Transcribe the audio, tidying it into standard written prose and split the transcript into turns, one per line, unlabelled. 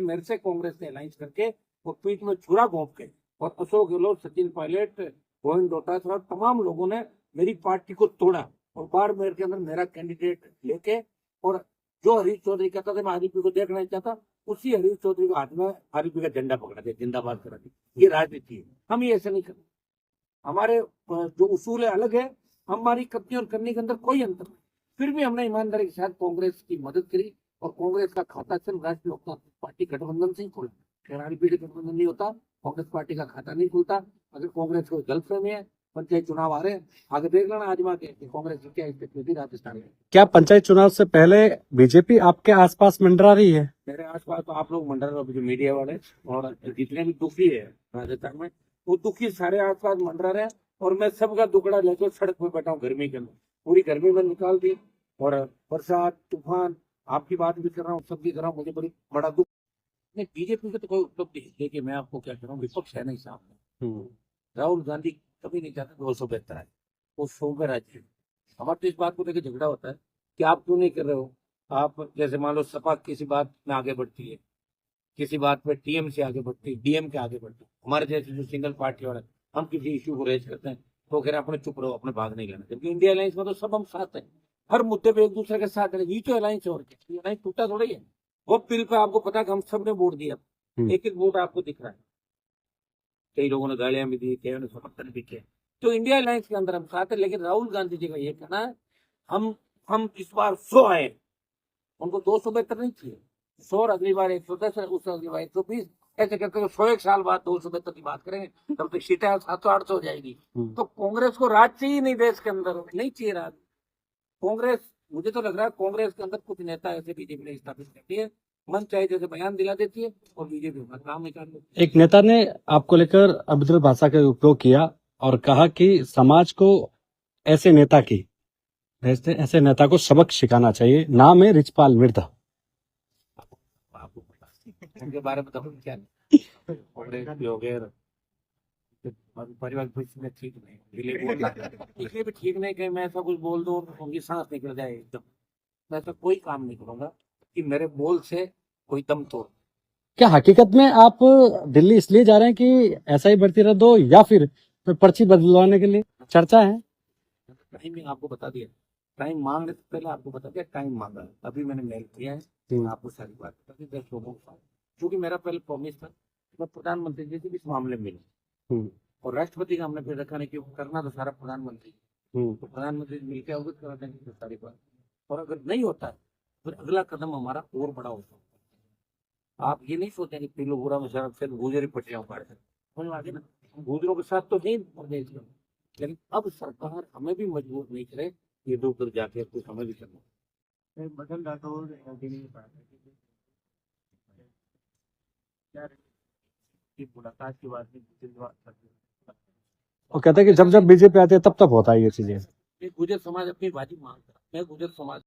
मेरे से कांग्रेस ने अलायंस करके वो पीठ में छुरा घोंप के और अशोक गहलोत, सचिन पायलट, गोविंद डोटासरा, तमाम लोगों ने मेरी पार्टी को तोड़ा और बाड़मेर के अंदर मेरा कैंडिडेट लेके, और जो हरीश चौधरी कहता था मैं आरपी को देखना नहीं चाहता, उसी हरीश चौधरी को हाथ में आरपी का झंडा पकड़ा दिया, जिंदाबाद करा दिया। ये राजनीति है, हम ये ऐसे नहीं करते। हमारे जो उसूल है अलग है, हमारी करने और करने के अंदर कोई अंतर नहीं। फिर भी हमने ईमानदारी के साथ कांग्रेस की मदद करी और कांग्रेस का खाता सिर्फ राष्ट्रीय लोकतांत्रिक पार्टी गठबंधन से ही खोला। आरपी गठबंधन नहीं होता, कांग्रेस पार्टी का खाता नहीं खुलता। अगर कांग्रेस को गलतफहमी है, पंचायत चुनाव आ रहे हैं, आगे देख लेना आजमा के कांग्रेस की क्या स्थिति थी राजस्थान में।
क्या पंचायत चुनाव से पहले बीजेपी आपके आसपास मंडरा रही है?
मेरे आसपास तो आप लोग मंडल रहे, जो मीडिया वाले और जितने भी दुखी है राजस्थान में, वो दुखी सारे आसपास मंडरा रहे हैं, और मैं सबका दुकड़ा लेकर सड़क पे बैठा हूँ गर्मी के अंदर। पूरी गर्मी में निकाल दी, और बरसात, तूफान, आपकी बात भी कर रहा हूँ, सब भी कर रहा हूँ, मुझे बड़ा दुख नहीं। बीजेपी की तो कोई उपलब्धि है, देखिए मैं आपको क्या कह रहा हूँ, विपक्ष है नहीं सामने। राहुल गांधी कभी नहीं चाहते 272 है, वो 100 पे राज्य है। हमारे तो इस बात को लेकर झगड़ा होता है कि आप क्यों नहीं कर रहे हो। आप जैसे मान लो सपा किसी बात में आगे बढ़ती है, किसी बात पे टीएम से आगे बढ़ती है, डीएम के आगे बढ़ती है, हमारे जैसे जो सिंगल पार्टी वाले, हम किसी इश्यू को रेज करते हैं तो कह रहे हैं अपने चुप रहो, अपने भाग नहीं लेना। जबकि इंडिया अलायंस में तो सब हम साथ हैं, हर मुद्दे पे एक दूसरे के साथ है। ये तो अलायंस है, और क्या अलायंस टूटा थोड़ी है। वो बिल पे आपको पता है कि हम सब ने वोट दिया, एक एक वोट आपको दिख रहा है। कई लोगों ने गालियां भी दी, कई ने समर्थन भी किया। तो इंडिया अलायंस के अंदर हम साथ है, लेकिन राहुल गांधी जी का ये कहना है हम इस बार 100 आए, उनको 272 नहीं चाहिए। 100, अगली बार 110, उस अगली बार 120, ऐसे करते हुए 101 साल बाद 272 की बात करेंगे, तब तक सीटें 700-800 हो जाएगी। तो कांग्रेस को राज चाहिए नहीं, देश के अंदर नहीं चाहिए राज। कांग्रेस, मुझे तो लग रहा है कांग्रेस के अंदर कुछ नेता ऐसे बीजेपी ने स्थापित करती है, मन चाहे जैसे बयान दिला देती है और बीजेपी अपना काम निकाल देती है।
एक नेता ने आपको लेकर अभद्र भाषा का उपयोग किया और कहा कि समाज को ऐसे ऐसे नेता को सबक सिखाना चाहिए। नाम है रिचपाल मिर्धा।
आपको पता उनके बारे में तो हम क्या नहीं, कांग्रेस भी हो गए, परिवार में ठीक नहीं, इसलिए भी ठीक नहीं कि मैं ऐसा कुछ बोल दूं तो उनकी सांस निकल जाए एकदम। मैं ऐसा कोई काम नहीं करूंगा कि मेरे बोल से कोई दम तोड़।
क्या हकीकत में आप दिल्ली इसलिए जा रहे हैं कि ऐसा ही बढ़ती रह दो, या फिर पर्ची बदलवाने के लिए? चर्चा है।
टाइमिंग आपको बता दिया, टाइम मांग रहे थे पहले, आपको बता दिया टाइम मांगा है, अभी मैंने मेल किया है, आपको सारी बात बता दी 10 लोगों को। क्योंकि मेरा पहले प्रॉमिस था मैं प्रधानमंत्री जी से भी इस मामले में मिलूं, और राष्ट्रपति का हमने फिर रखा नहीं, क्योंकि करना तो सारा प्रधानमंत्री, तो प्रधानमंत्री से मिलकर अवगत करा देंगे सारी बात। और अगर नहीं होता है फिर अगला कदम हमारा और बड़ा होता है। आप ये नहीं सोचें कि पीलूपुरा में सिर्फ गुजरी पट्टियां उखाड़ सकते, गुजरों के साथ तो नहीं प्रदेश में, लेकिन अब सरकार हमें भी मजबूर नहीं करे, ये दो कर जाके कुछ हमें भी करना। बदल मुलाकात की बात नहीं,
वो कहते हैं कि जब जब बीजेपी आती है तब तब होता है ये चीजें।
गुजर समाज अपनी बाजी मांगता है, मैं गुजर समाज